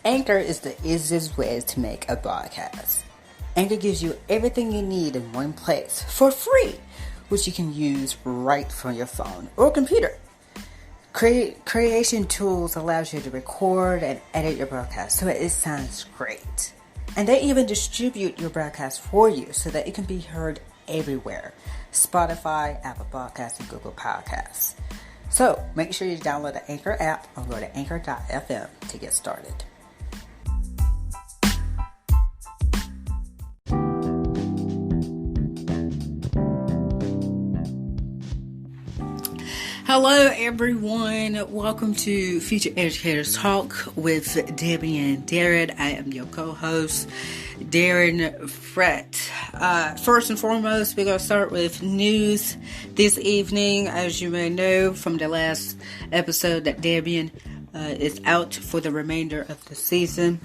Anchor is the easiest way to make a podcast. Anchor gives you everything you need in one place for free, which you can use right from your phone or computer. Creation tools allows you to record and edit your broadcast so it sounds great. And they even distribute your broadcast for you so that it can be heard everywhere. Spotify, Apple Podcasts, and Google Podcasts. So make sure you download the Anchor app or go to anchor.fm to get started. Hello everyone, welcome to Future Educators Talk with Debbie and Daren. I am your co-host, Daren Frett. First and foremost, we're going to start with news this evening. As you may know from the last episode that Debian is out for the remainder of the season.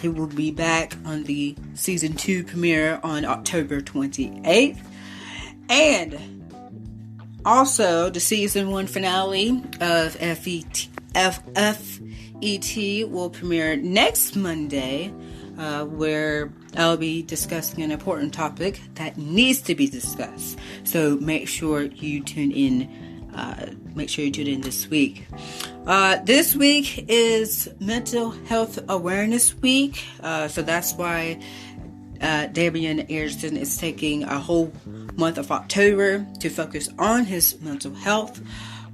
He will be back on the season 2 premiere on October 28th. And also, the season 1 finale of FET will premiere next Monday, where I'll be discussing an important topic that needs to be discussed. So make sure you tune in. This week. This week is Mental Health Awareness Week. So that's why Debian Ayrton is taking a whole month of October to focus on his mental health.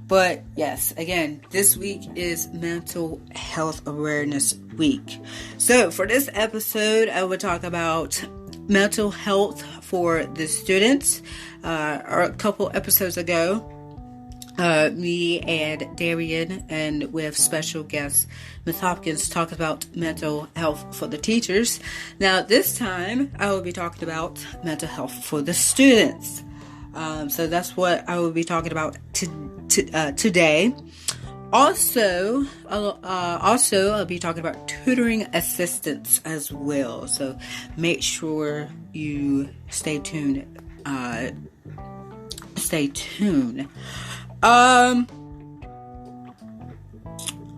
But yes, again, this week is Mental Health Awareness Week. So for this episode, I will talk about mental health for the students. A couple episodes ago, me and Darian and with special guest Ms. Hopkins talked about mental health for the teachers. Now this time I will be talking about mental health for the students. So that's what I will be talking about today. Also, I'll be talking about tutoring assistance as well. So make sure you stay tuned.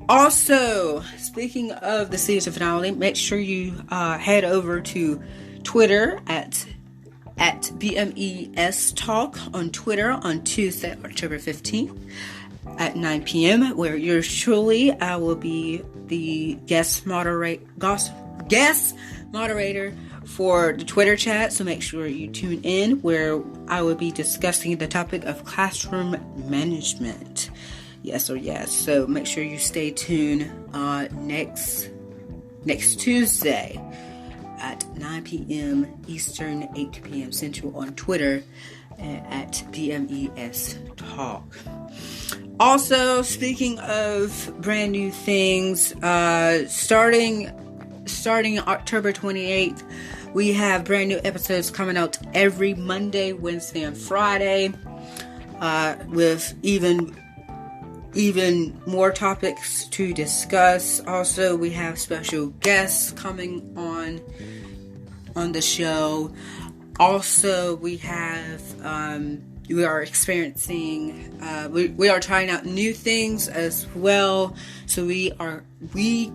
Also, speaking of the season finale, make sure you head over to Twitter at BMES Talk on Twitter on Tuesday, October 15th at 9 p.m. where yours truly, I will be the guest moderator for the Twitter chat. So make sure you tune in, where I will be discussing the topic of classroom management. Yes or yes. So make sure you stay tuned next Tuesday at 9 p.m. Eastern, 8 p.m. Central on Twitter at BMES Talk. Also, speaking of brand new things, starting October 28th, we have brand new episodes coming out every Monday, Wednesday, and Friday, with even more topics to discuss. Also, we have special guests coming on the show. Also, we are experiencing, we are trying out new things as well. So we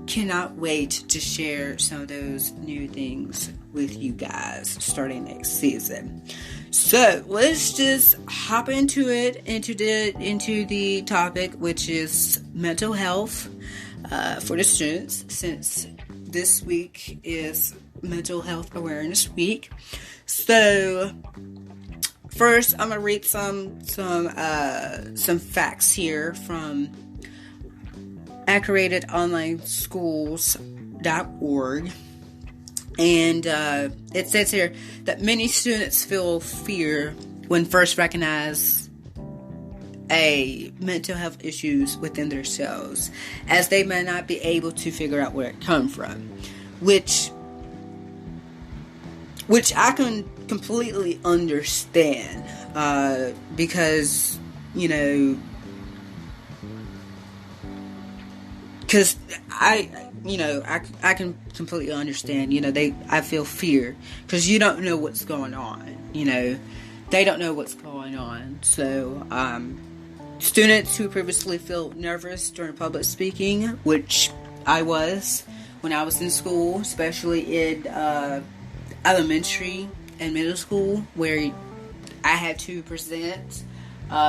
cannot wait to share some of those new things with you guys starting next season. So let's just hop into the topic, which is mental health for the students, since this week is Mental Health Awareness Week. So first, I'm gonna read some facts here from accredatedonlineschools.org. And it says here that many students feel fear when first recognize a mental health issues within themselves, as they may not be able to figure out where it comes from, which I can completely understand, because I can completely understand, I feel fear, because you don't know what's going on, they don't know what's going on. So, students who previously felt nervous during public speaking, which I was when I was in school, especially in elementary and middle school, where I had to present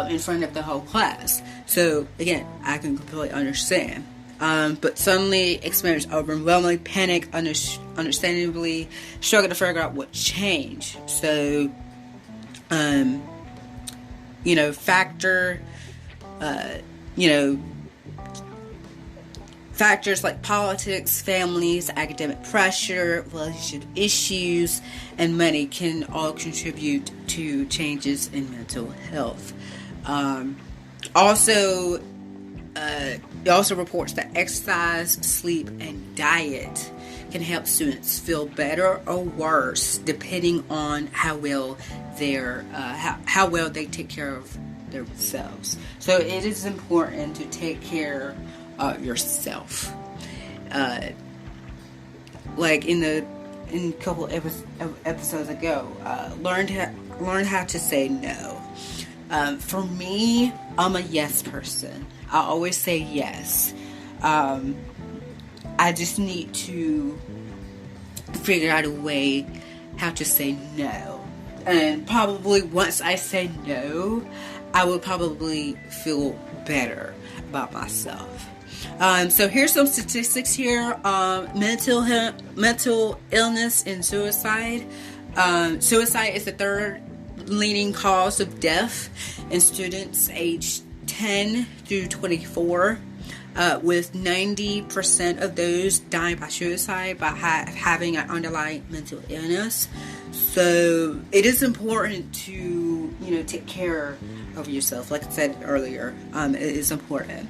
in front of the whole class. So again, I can completely understand. But suddenly experienced overwhelming panic, understandably struggled to figure out what changed. So, factors like politics, families, academic pressure, relationship issues, and money can all contribute to changes in mental health. It also reports that exercise, sleep, and diet can help students feel better or worse depending on how well they take care of themselves. So it is important to take care of yourself. Like in a couple of episodes ago, learned how to say no. For me, I'm a yes person. I always say yes. I just need to figure out a way how to say no. And probably once I say no, I will probably feel better about myself. So here's some statistics here. Mental illness and suicide. Suicide is the third leading cause of death in students aged 10 through 24, with 90% of those dying by suicide by having an underlying mental illness. So it is important to, take care of yourself. Like I said earlier, it is important.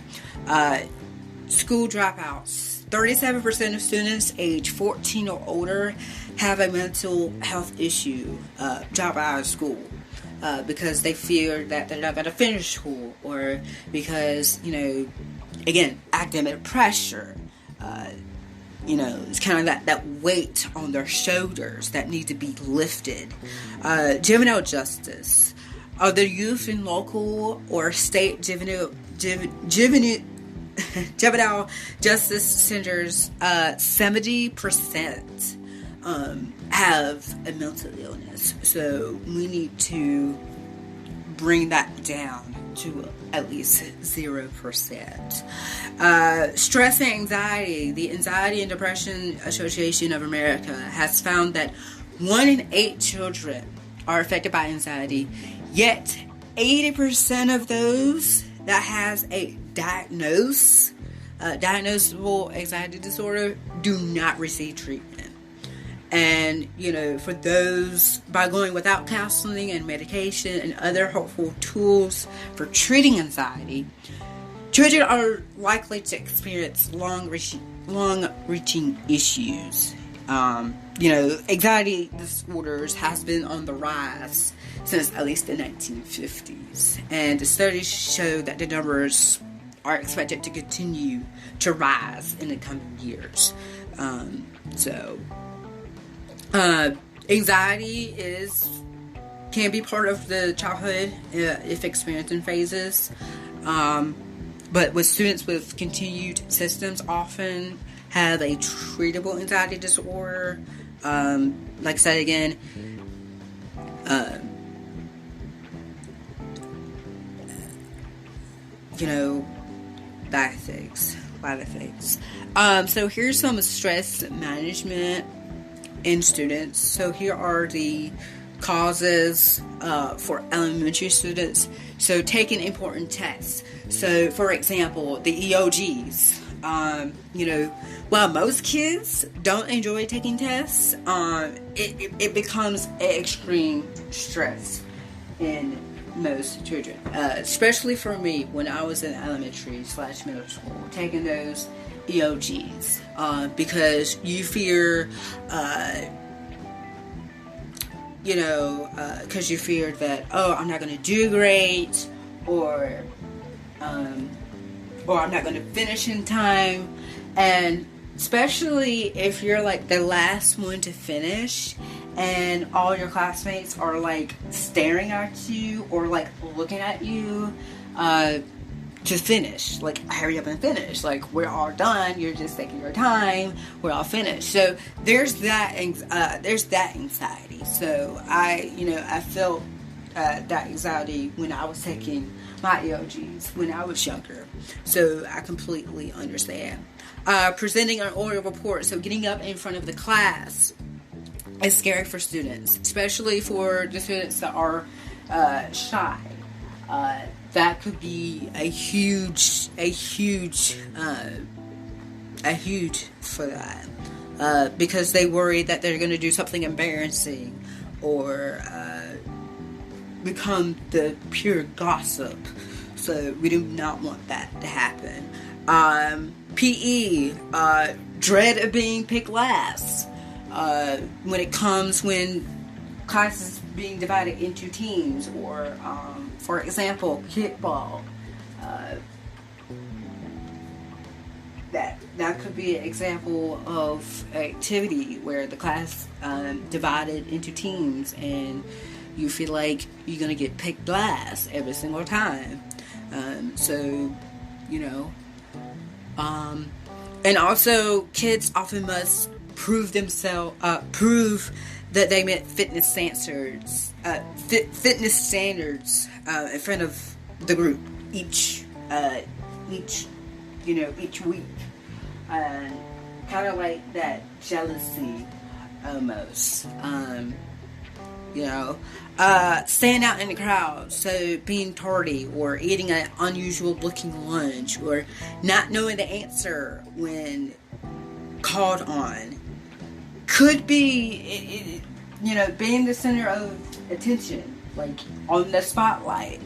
School dropouts. 37% of students age 14 or older have a mental health issue, drop out of school. Because they fear that they're not going to finish school, or because, again, academic pressure, it's kind of that weight on their shoulders that need to be lifted. Juvenile justice. The youth in local or state juvenile justice centers, 70% have a mental illness. So we need to bring that down to at least 0%. Stress and anxiety. The Anxiety and Depression Association of America has found that 1 in 8 children are affected by anxiety, yet 80% of those that has a diagnosable anxiety disorder do not receive treatment. And, for those, by going without counseling and medication and other helpful tools for treating anxiety, children are likely to experience long-reaching issues. Anxiety disorders has been on the rise since at least the 1950s. And the studies show that the numbers are expected to continue to rise in the coming years. Anxiety can be part of the childhood if experienced in phases. But with students with continued symptoms often have a treatable anxiety disorder. Like I said again, a lot of things. So here's some stress management in students. So here are the causes for elementary students. So taking important tests. So for example, the EOGs. While most kids don't enjoy taking tests, it becomes an extreme stress in most children. Especially for me when I was in elementary/middle school, taking those EOGs, because you fear, because you fear that, I'm not going to do great, or I'm not going to finish in time. And especially if you're like the last one to finish and all your classmates are like staring at you or like looking at you, to finish. Like, hurry up and finish. Like, we're all done. You're just taking your time. We're all finished. So there's that anxiety. So I felt that anxiety when I was taking my ELGs when I was younger. So I completely understand. Presenting an oral report. So getting up in front of the class is scary for students, especially for the students that are shy. That could be a huge for that, because they worry that they're going to do something embarrassing or become the pure gossip. So we do not want that to happen. PE, dread of being picked last. When class is being divided into teams, or for example, kickball. That could be an example of activity where the class divided into teams, and you feel like you're gonna get picked last every single time. And also kids often must prove that they met fitness standards in front of the group each week. Kind of like that jealousy almost. Stand out in the crowd, so being tardy or eating an unusual looking lunch or not knowing the answer when called on could be, being the center of attention, like on the spotlight,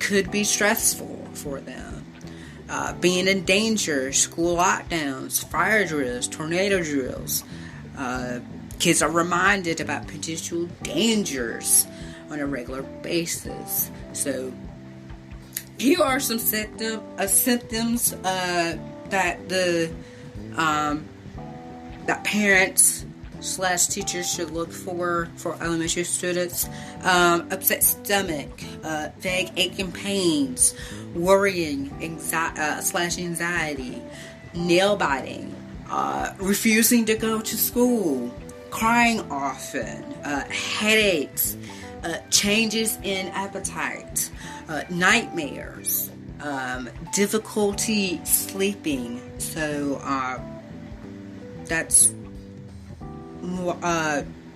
could be stressful for them. Being in danger, school lockdowns, fire drills, tornado drills. Kids are reminded about potential dangers on a regular basis. So here are some symptoms that that parents / teachers should look for elementary students. Upset stomach, vague aching pains, worrying, anxiety, nail biting, refusing to go to school, crying often, headaches, changes in appetite, nightmares, difficulty sleeping. So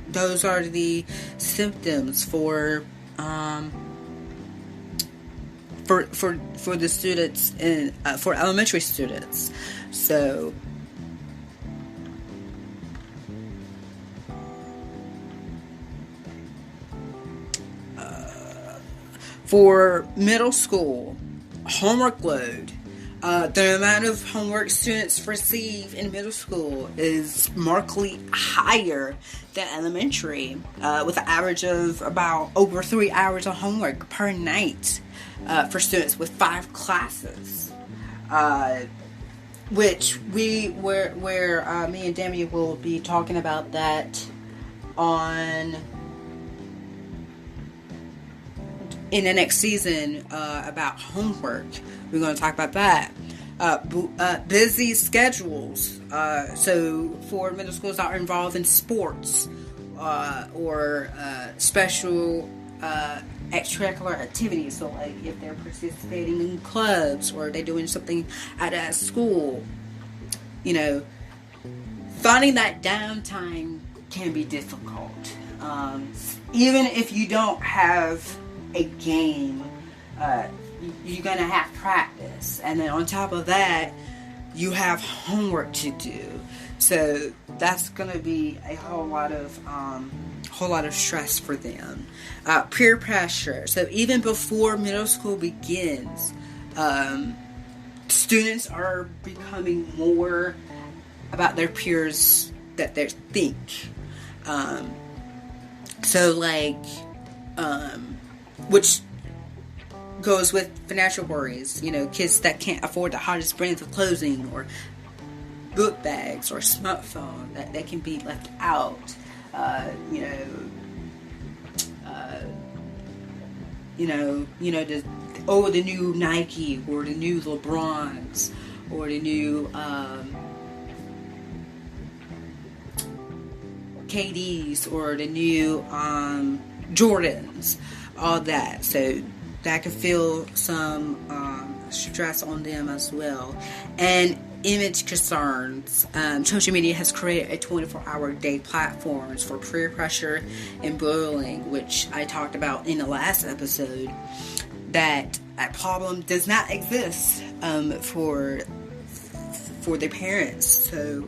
those are the symptoms for the students and for elementary students. So for middle school, homework load. The amount of homework students receive in middle school is markedly higher than elementary, with an average of about over 3 hours of homework per night for students with 5 classes. Which me and Demi will be talking about that in the next season about homework. We're going to talk about that. Busy schedules. So for middle schools that are involved in sports or special extracurricular activities. So like if they're participating in clubs or they're doing something at a school, finding that downtime can be difficult. Even if you don't have a game, you're gonna have practice, and then on top of that you have homework to do, so that's gonna be a whole lot of stress for them. Peer pressure. So even before middle school begins, students are becoming more about their peers that they think. Which goes with financial worries. Kids that can't afford the hottest brands of clothing or book bags or smartphone, that can be left out. The oh, the new Nike, or the new LeBrons, or the new KDs, or the new Jordans, all that. So that could feel some stress on them as well. And image concerns. Social media has created a 24-hour day platforms for peer pressure and bullying, which I talked about in the last episode. That problem does not exist for the parents. So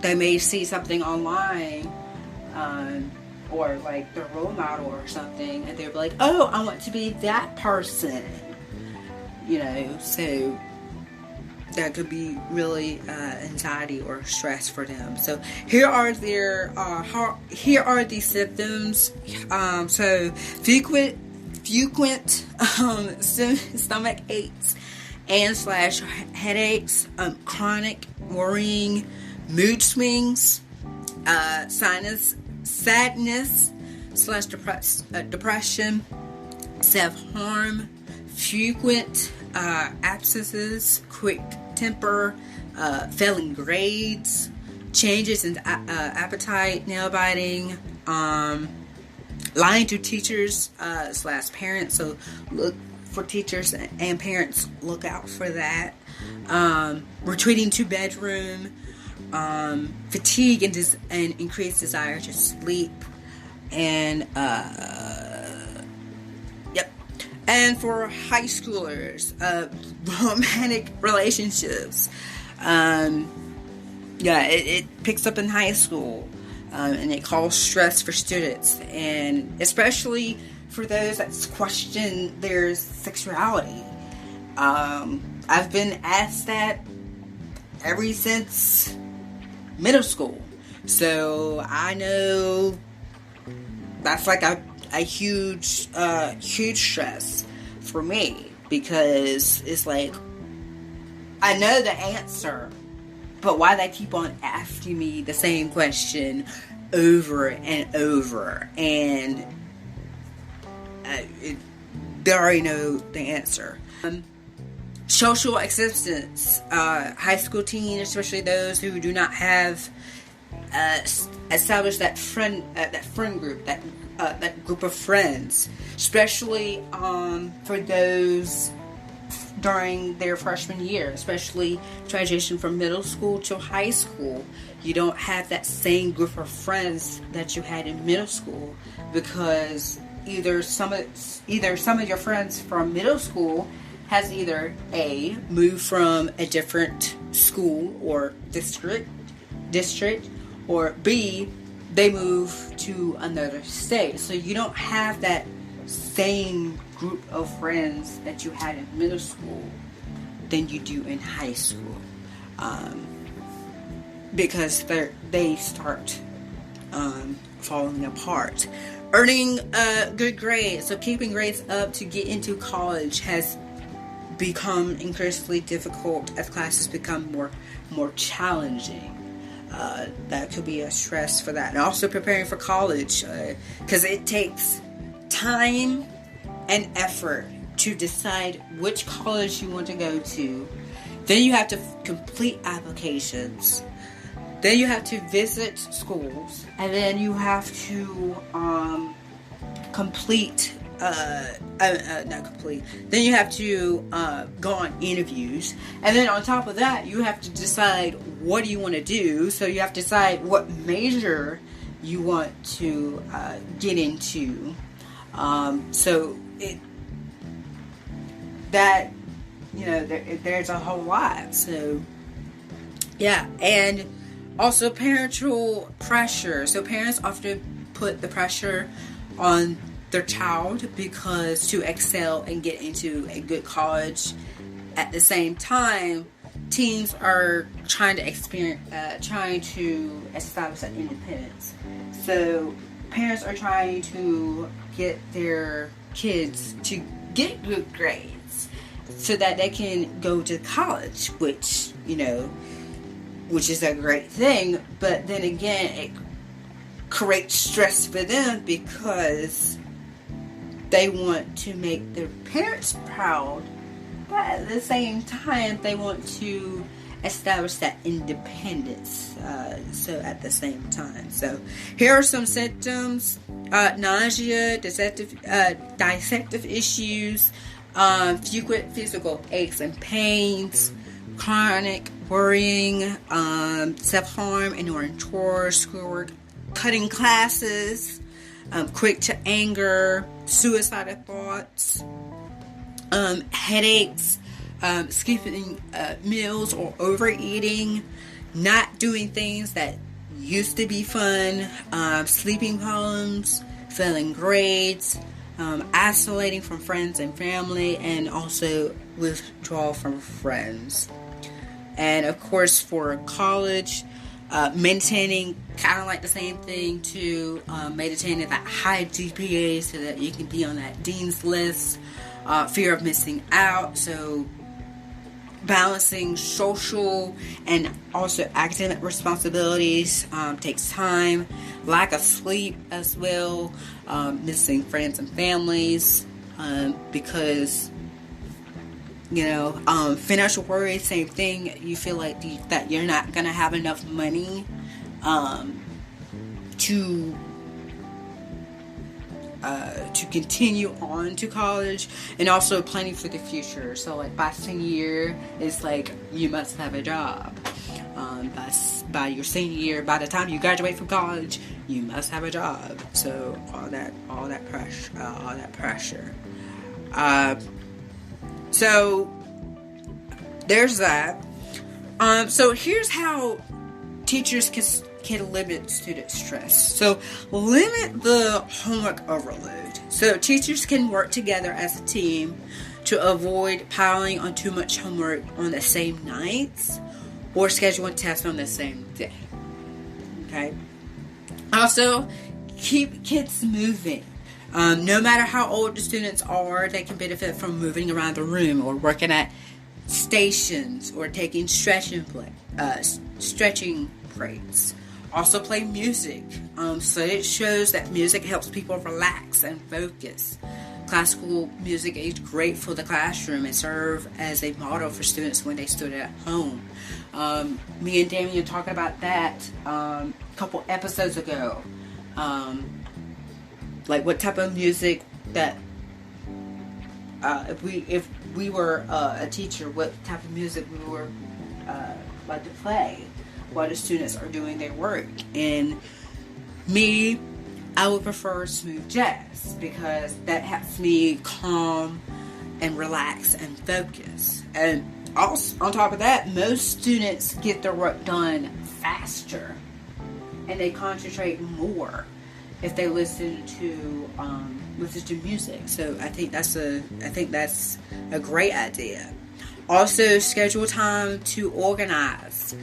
they may see something online, or like their role model or something, and they'll be like, "Oh, I want to be that person," So that could be really anxiety or stress for them. So here are the symptoms. So frequent stomach aches and / headaches, chronic worrying, mood swings, sinus sadness / depression, self-harm, frequent absences, quick temper, failing grades, changes in appetite, nail biting, lying to teachers / parents. So look for teachers and parents, look out for that. Retreating to bedroom, fatigue and increased desire to sleep, and And for high schoolers, romantic relationships, it picks up in high school, and it causes stress for students, and especially for those that question their sexuality. I've been asked that ever since middle school, so I know that's like a huge stress for me, because it's like, I know the answer, but why they keep on asking me the same question over and over, and they already know the answer. Social acceptance, high school teens, especially those who do not have established that friend group, that group of friends, especially for those during their freshman year, especially transition from middle school to high school. You don't have that same group of friends that you had in middle school, because either some of your friends from middle school has either A, moved from a different school or district, or B, they move to another state. So you don't have that same group of friends that you had in middle school than you do in high school, because they start falling apart. Earning good grades, so keeping grades up to get into college has become increasingly difficult as classes become more challenging. That could be a stress for that. And also preparing for college, because it takes time and effort to decide which college you want to go to. Then you have to complete applications. Then you have to visit schools. And then you have to Then you have to go on interviews. And then on top of that, you have to decide what do you want to do. So you have to decide what major you want to get into. There's a whole lot. So yeah, and also parental pressure. So parents often put the pressure on their child because to excel and get into a good college. At the same time, teens are trying to establish that independence. So parents are trying to get their kids to get good grades so that they can go to college, which is a great thing. But then again, it creates stress for them because they want to make their parents proud, but at the same time, they want to establish that independence. So at the same time. So here are some symptoms: nausea, dissective issues, frequent physical aches and pains, chronic worrying, self-harm, ignoring chores, schoolwork, cutting classes, quick to anger, suicidal thoughts, headaches, skipping meals or overeating, not doing things that used to be fun, sleeping problems, failing grades, isolating from friends and family, and also withdrawal from friends. And of course, for college, maintaining kind of like the same thing to maintaining that high GPA so that you can be on that dean's list. Fear of missing out, so balancing social and also academic responsibilities takes time. Lack of sleep as well, missing friends and families, because financial worry, same thing. You feel like that you're not gonna have enough money to continue on to college, and also planning for the future. So like by senior year, it's like you must have a job. By your senior year, by the time you graduate from college, you must have a job. So all that pressure. So there's that. So here's how teachers can limit student stress. So limit the homework overload. So teachers can work together as a team to avoid piling on too much homework on the same nights or scheduling tests on the same day. Okay. Also, keep kids moving. No matter how old the students are, they can benefit from moving around the room or working at stations or taking stretching breaks. Also play music. So it shows that music helps people relax and focus. Classical music is great for the classroom and serve as a model for students when they study at home. Me and Damien talked about that a couple episodes ago. Like what type of music that if we were a teacher, what type of music we were like to play while the students are doing their work. And me, I would prefer smooth jazz because that helps me calm and relax and focus. And also, on top of that, most students get their work done faster and they concentrate more if they listen to music. So I think that's a great idea. Also, schedule time to organize.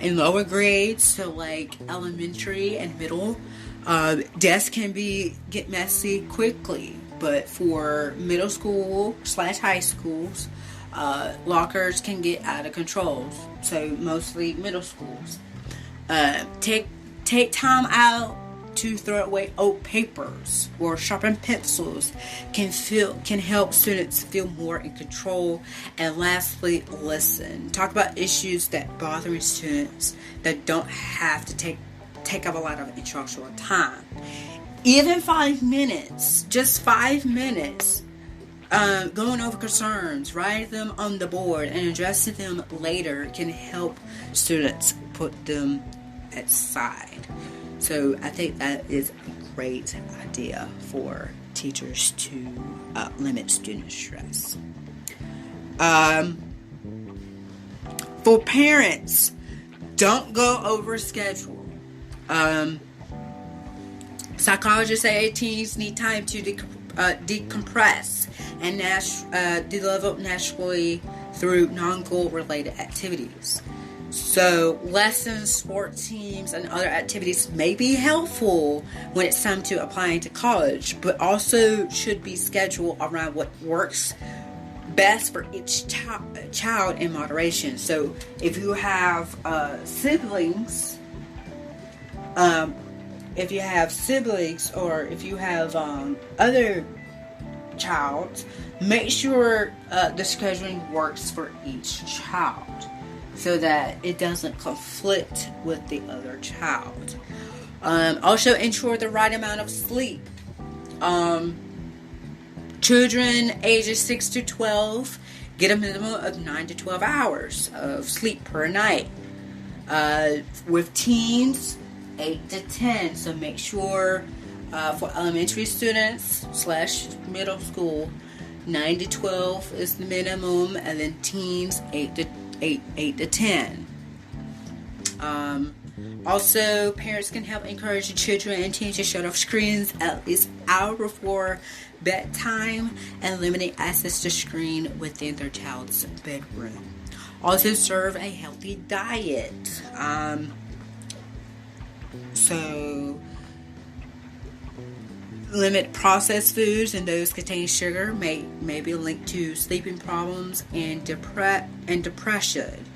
In lower grades, so like elementary and middle, desks can get messy quickly. But for middle school / high schools, lockers can get out of control. So mostly middle schools. Take time out to throw away old papers or sharpen pencils can help students feel more in control. And lastly, listen. Talk about issues that bother students that don't have to take up a lot of instructional time. Even 5 minutes, just 5 minutes, going over concerns, writing them on the board, and addressing them later can help students put them aside. So I think that is a great idea for teachers to limit student stress. For parents, don't go over schedule. Psychologists say teens need time to decompress and develop naturally through non-goal related activities. So lessons, sports teams, and other activities may be helpful when it's time to apply to college, but also should be scheduled around what works best for each child in moderation. So if you have siblings, or if you have other child, make sure the scheduling works for each child so that it doesn't conflict with the other child. Also ensure the right amount of sleep. Children ages 6 to 12 get a minimum of 9 to 12 hours of sleep per night. With teens, 8 to 10. So make sure for elementary students / middle school, 9 to 12 is the minimum, and then teens 8 to 10. Also, parents can help encourage the children and teens to shut off screens at least an hour before bedtime and limiting access to screen within their child's bedroom. Also, serve a healthy diet. So, limit processed foods and those containing sugar may be linked to sleeping problems and depression.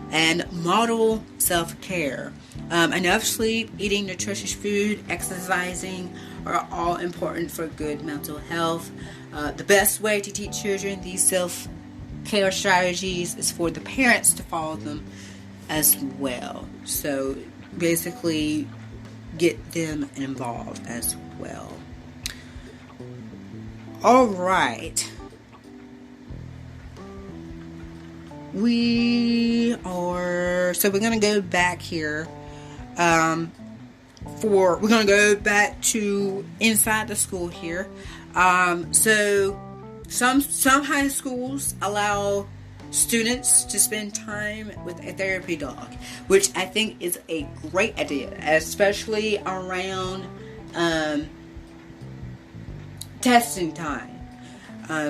And model self-care. Enough sleep, eating nutritious food, exercising are all important for good mental health. The best way to teach children these self-care strategies is for the parents to follow them as well. So basically get them involved as well. All right. We're going to go back here. We're going to go back to inside the school here. So some high schools allow students to spend time with a therapy dog, which I think is a great idea, especially around testing time.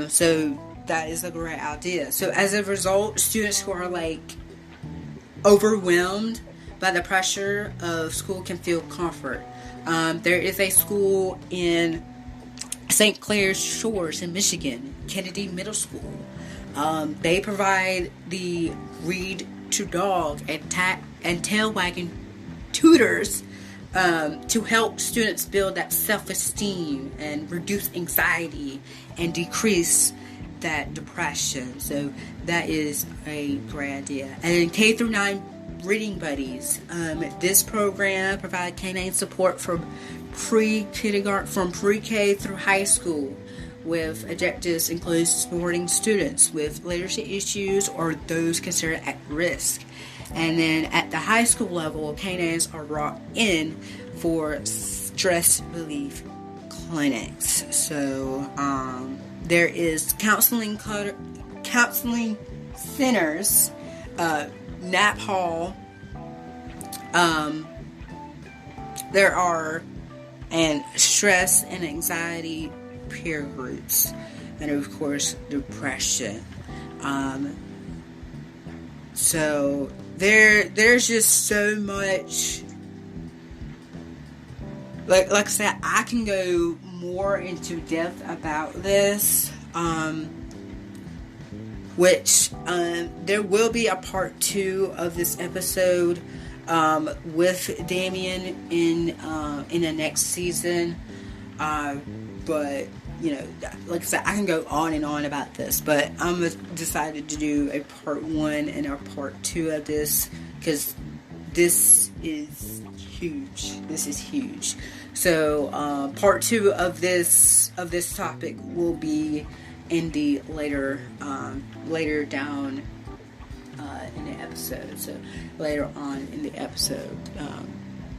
So that is a great idea. So as a result, students who are overwhelmed by the pressure of school can feel comfort. There is a school in St. Clair Shores in Michigan, Kennedy Middle School. They provide the read to dog and tail wagging tutors to help students build that self-esteem and reduce anxiety and decrease that depression. So that is a great idea. And then K through 9 reading buddies. This program provides canine support from pre-kindergarten, from pre-K through high school, with objectives include supporting students with literacy issues or those considered at risk. And then at the high school level, canines are brought in for stress relief clinics. So there is counseling centers, nap hall. There are and stress and anxiety peer groups, and of course depression. So there's just so much. Like I said, I can go more into depth about this, which there will be a part 2 of this episode with Damien in the next season. But like I said, I can go on and on about this, but I'm decided to do a part 1 and a part 2 of this because this is huge. This is huge. So part 2 of this topic will be in the later down in the episode. So later on in the episode,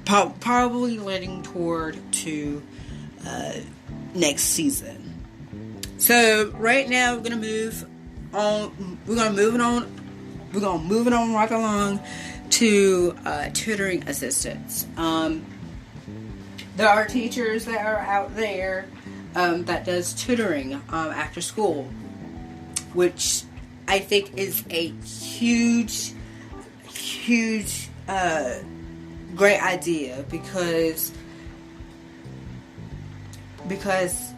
probably leading toward to next season. So right now we're gonna move on. We're gonna move it on right along to tutoring assistants. There are teachers that are out there that does tutoring after school, which I think is a huge great idea because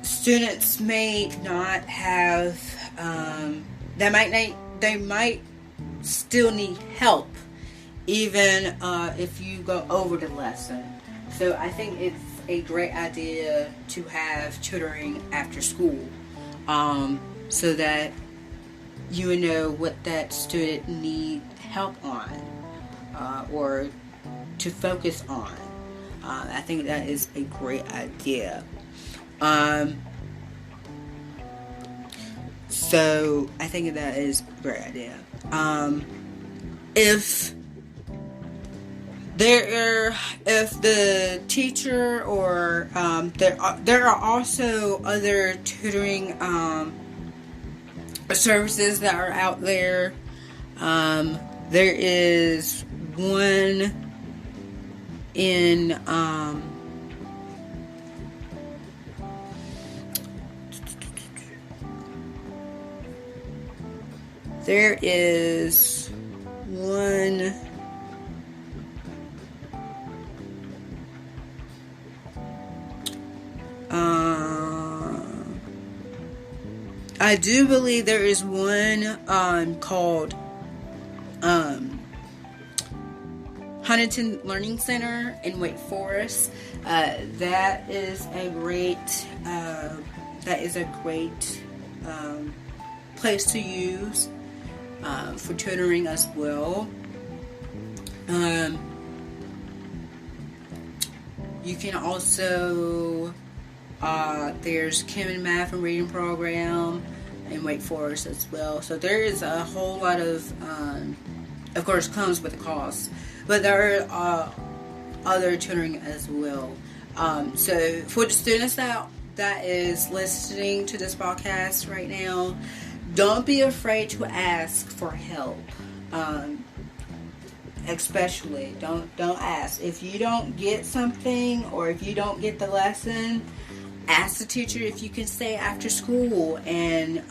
students may not have they might still need help even if you go over the lesson. So I think it's a great idea to have tutoring after school. so that you would know what that student need help on, or to focus on. I think that is a great idea. So I think that is a great idea. If the teacher or there are also other tutoring services that are out there. There is one in there is one I do believe there is one called Huntington Learning Center in Wake Forest. That is a great place to use for tutoring as well. You can also there's Chem and Math and Reading Program in Wake Forest as well. So there is a whole lot of course, comes with a cost, but there are other tutoring as well. So for the students that is listening to this podcast right now, don't be afraid to ask for help. Especially don't ask if you don't get something, or if you don't get the lesson. Ask the teacher if you can stay after school and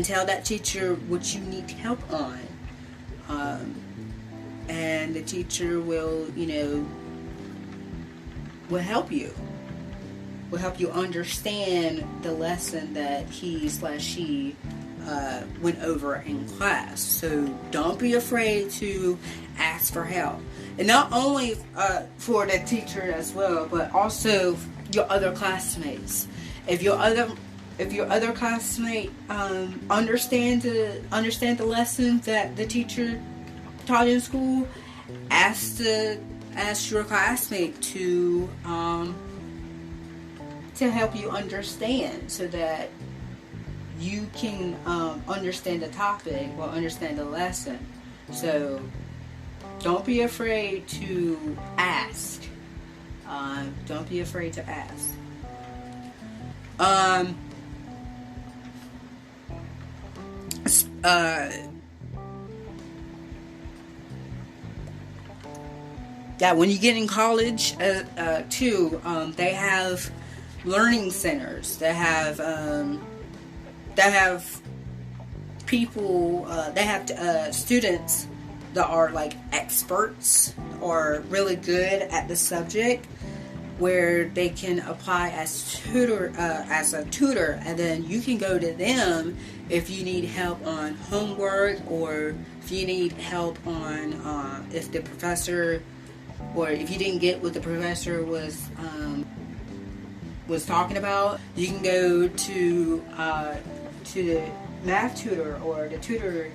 tell that teacher what you need help on, and the teacher will help you. Will help you understand the lesson that he/she went over in class. So don't be afraid to ask for help, and not only for the teacher as well, but also your other classmates. If your other classmate understand the lesson that the teacher taught in school, ask your classmate to help you understand, so that you can understand the topic or understand the lesson. So don't be afraid to ask. Don't be afraid to ask. That when you get in college too, they have learning centers. They have people. They have students that are like experts or really good at the subject, where they can apply as a tutor, and then you can go to them if you need help on homework, or if you need help on if the professor, or if you didn't get what the professor was talking about. You can go to the math tutor or the tutor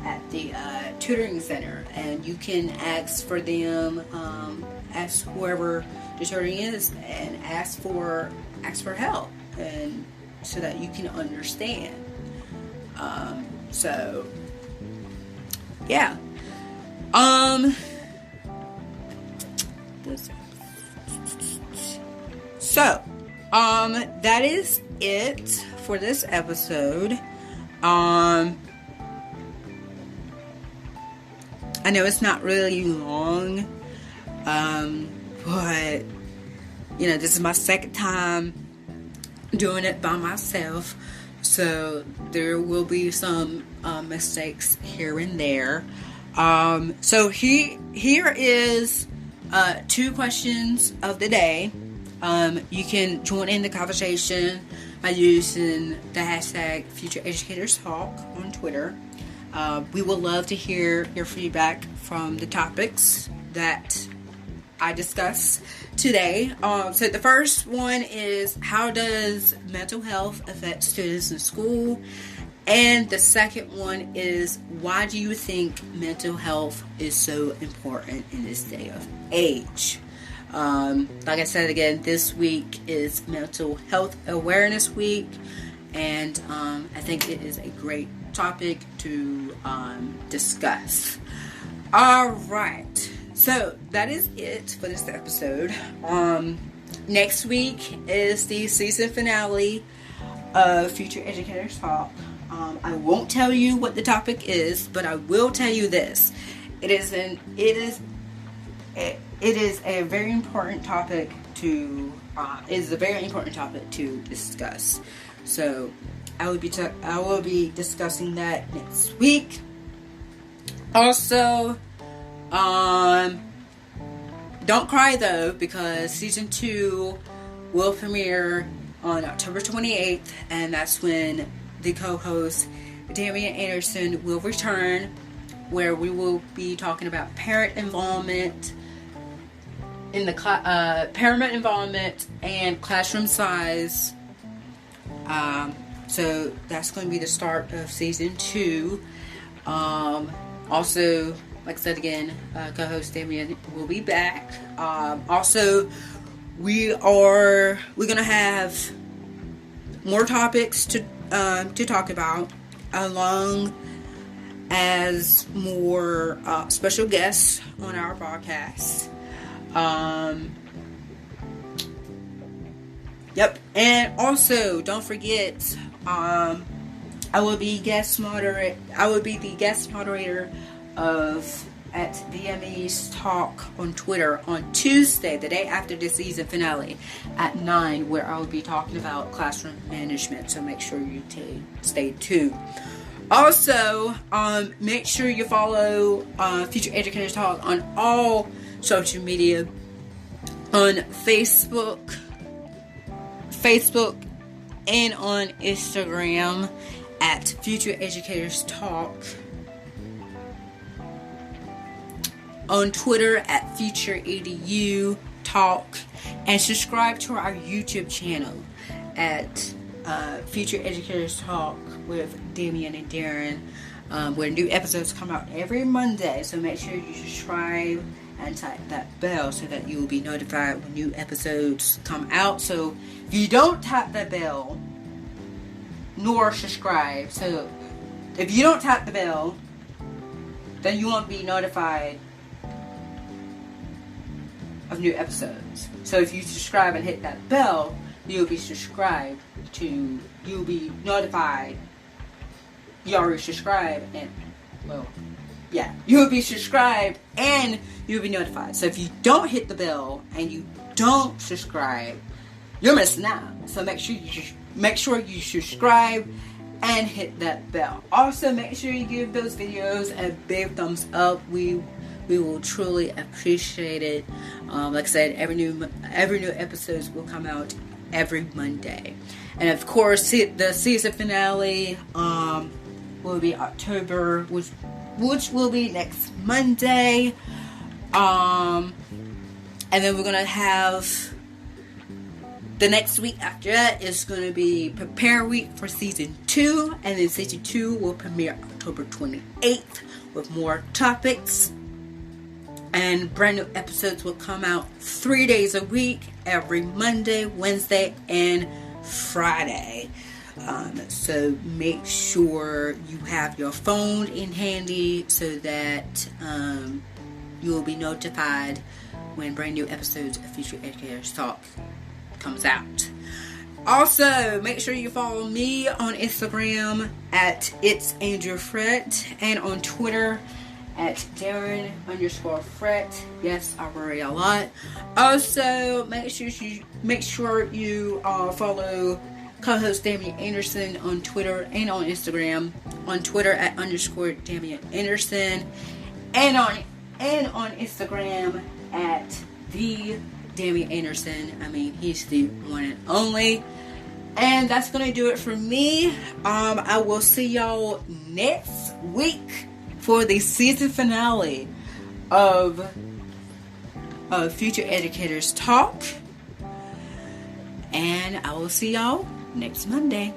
at the tutoring center, and you can ask for them, ask whoever the tutoring is, and ask for help, and so that you can understand. So yeah. So that is it for this episode. I know it's not really long, but this is my second time doing it by myself, so there will be some mistakes here and there. So here is 2 questions of the day. You can join in the conversation by using the hashtag FutureEducatorsTalk on Twitter. We would love to hear your feedback from the topics that I discuss today. So the first one is, how does mental health affect students in school? And the second one is, why do you think mental health is so important in this day of age? Like I said again, this week is Mental Health Awareness Week, and I think it is a great topic to discuss. Alright, so that is it for this episode. Next week is the season finale of Future Educators Talk. I won't tell you what the topic is, but I will tell you this. It is a very important topic to discuss. So I will be discussing that next week. Also, don't cry though, because season 2 will premiere on October 28th, and that's when the co-host Daren Anderson will return, where we will be talking about parent involvement in the parent involvement and classroom size. So that's going to be the start of season 2. Also, like I said again, co-host Damian will be back. Also, we're gonna have more topics to talk about, along as more special guests on our podcast. Yep, and also don't forget, I will be the guest moderator at DME's Talk on Twitter on Tuesday, the day after the season finale, at 9, where I will be talking about classroom management. So make sure you stay tuned. Also, make sure you follow Future Educators Talk on all social media, on Facebook, and on Instagram at Future Educators Talk. On Twitter at Future EDU Talk, and subscribe to our YouTube channel at Future Educators Talk with Damian and Daren, where new episodes come out every Monday. So make sure you subscribe and tap that bell so that you will be notified when new episodes come out. So if you don't tap that bell nor subscribe, so if you don't tap the bell, then you won't be notified of new episodes. So if you subscribe and hit that bell, you'll be notified. You already subscribed, and you'll be subscribed and you'll be notified. So if you don't hit the bell and you don't subscribe, you're missing out. So make sure you subscribe and hit that bell. Also, make sure you give those videos a big thumbs up. We will truly appreciate it. Like I said, every new episodes will come out every Monday, and of course, the season finale will be October, which will be next Monday. And then we're gonna have the next week after that is going to be Prepare Week for Season 2. And then Season 2 will premiere October 28th with more topics. And brand new episodes will come out 3 days a week, every Monday, Wednesday, and Friday. So make sure you have your phone in handy so that you will be notified when brand new episodes of Future Educators Talk comes out. Also, make sure you follow me on Instagram at It's Daren Frett, and on Twitter at Daren_Frett. Yes, I worry a lot. Also, make sure you follow co-host Damian Anderson on Twitter and on Instagram. On Twitter at _Damian Anderson, and on Instagram at the Damian Anderson. I mean, he's the one and only. And that's gonna do it for me. I will see y'all next week for the season finale of Future Educators Talk. And I will see y'all next Monday.